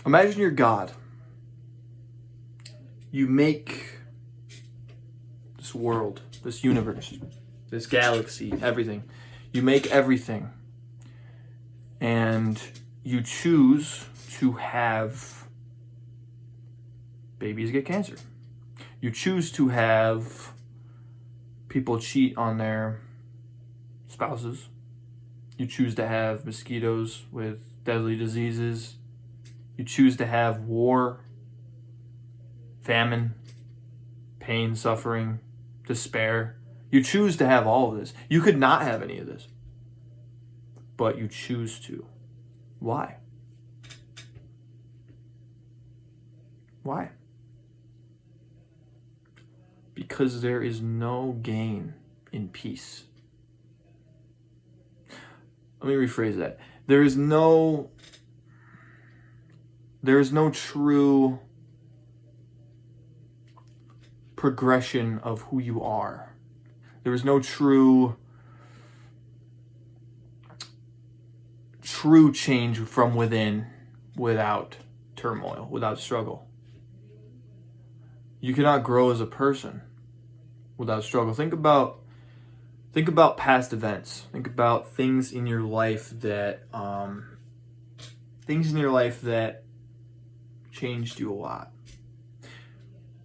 Imagine you're God. You make this world, this universe, this galaxy, everything. You make everything. And you choose to have babies get cancer. You choose to have people cheat on their spouses. You choose to have mosquitoes with deadly diseases. You choose to have war, famine, pain, suffering, despair. You choose to have all of this. You could not have any of this, but you choose to. Why? Why? Because there is no gain in peace. Let me rephrase that. There is no true progression of who you are. There is no true change from within without turmoil, without struggle. You cannot grow as a person without struggle. Think about past events. Think about things in your life that changed you a lot.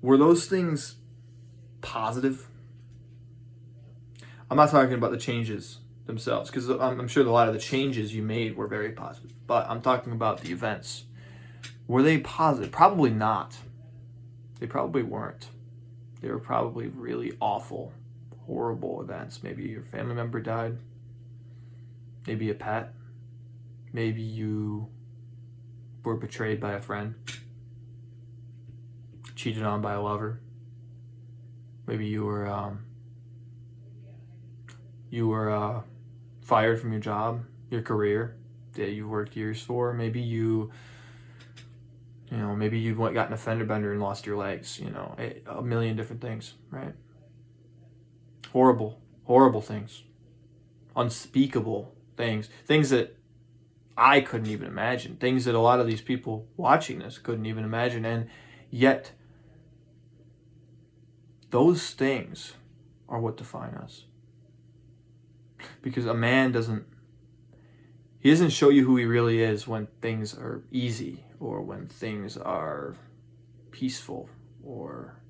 Were those things positive? I'm not talking about the changes themselves, because I'm sure a lot of the changes you made were very positive, but I'm talking about the events. Were they positive? Probably not. They probably weren't. They were probably really awful, horrible events. Maybe your family member died. Maybe a pet. Maybe you were betrayed by a friend. Cheated on by a lover. Maybe you were fired from your job, your career that you worked years for. Maybe you got an offender bender and lost your legs. A million different things, right? Horrible things, unspeakable things that I couldn't even imagine, things that a lot of these people watching this couldn't even imagine, and yet those things are what define us. Because a man doesn't show you who he really is when things are easy, or when things are peaceful, or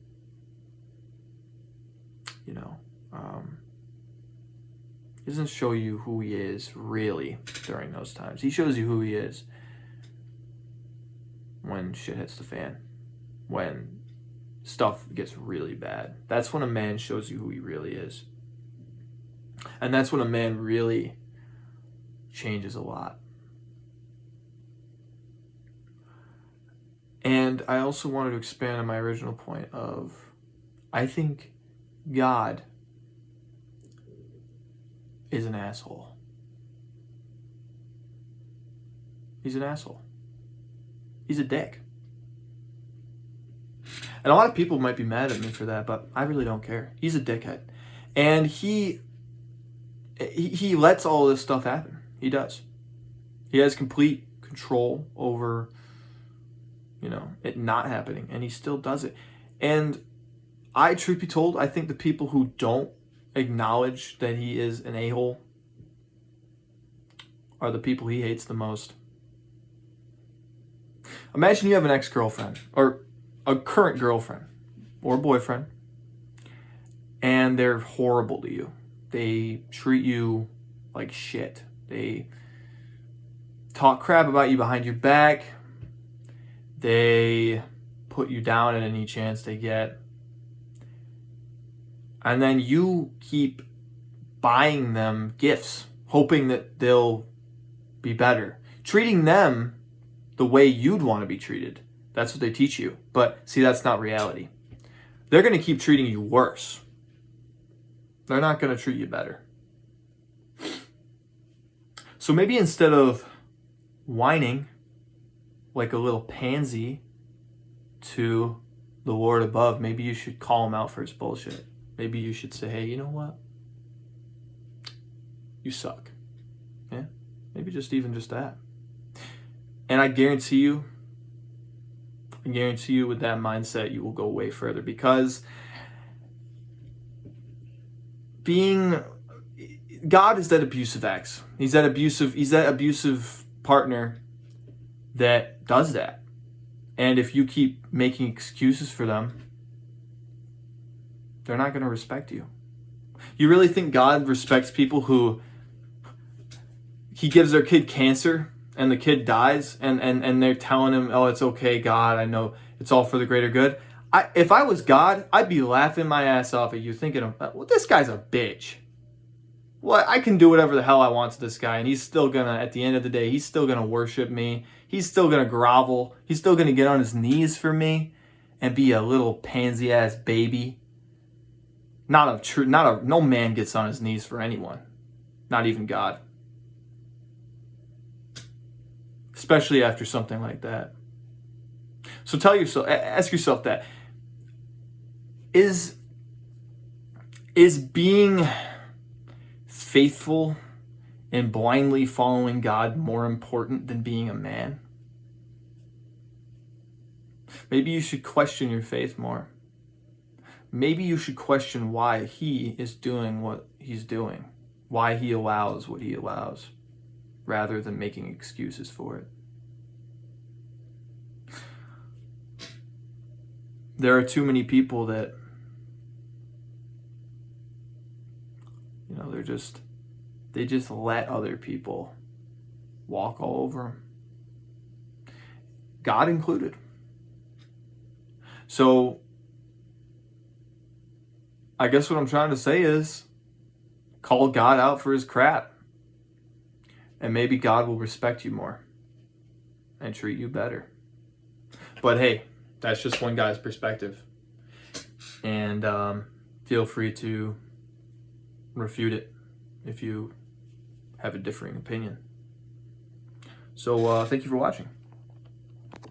he doesn't show you who he is really during those times. He shows you who he is when shit hits the fan, when stuff gets really bad. That's when a man shows you who he really is. And that's when a man really changes a lot. And I also wanted to expand on my original point of, I think God is an asshole. He's an asshole. He's a dick. And a lot of people might be mad at me for that, but I really don't care. He's a dickhead. And he lets all this stuff happen. He does. He has complete control over, it not happening, and he still does it. And truth be told, I think the people who don't acknowledge that he is an a-hole are the people he hates the most. Imagine you have an ex-girlfriend, or a current girlfriend, or boyfriend, and they're horrible to you. They treat you like shit. They talk crap about you behind your back. They put you down at any chance they get. And then you keep buying them gifts, hoping that they'll be better. Treating them the way you'd want to be treated. That's what they teach you. But see, that's not reality. They're going to keep treating you worse. They're not going to treat you better. So maybe instead of whining like a little pansy to the Lord above, maybe you should call him out for his bullshit. Maybe you should say, hey, you know what? You suck. Yeah? Maybe just that. And I guarantee you, I guarantee you with that mindset, you will go way further, because God is that abusive ex. He's that abusive partner that does that. And if you keep making excuses for them, they're not going to respect you. You really think God respects people who he gives their kid cancer and the kid dies and they're telling him, oh, it's okay, God, I know it's all for the greater good? If I was God, I'd be laughing my ass off at you, thinking, well, this guy's a bitch. Well, I can do whatever the hell I want to this guy, and he's still gonna, at the end of the day, he's still gonna worship me. He's still gonna grovel. He's still gonna get on his knees for me and be a little pansy ass baby. No man gets on his knees for anyone, not even God. Especially after something like that. So ask yourself that. Is being faithful and blindly following God more important than being a man? Maybe you should question your faith more. Maybe you should question why he is doing what he's doing, why he allows what he allows, rather than making excuses for it. There are too many people that, they just let other people walk all over them, God included. So I guess what I'm trying to say is, call God out for his crap, and maybe God will respect you more and treat you better. But hey, that's just one guy's perspective, and feel free to refute it if you have a differing opinion. So thank you for watching.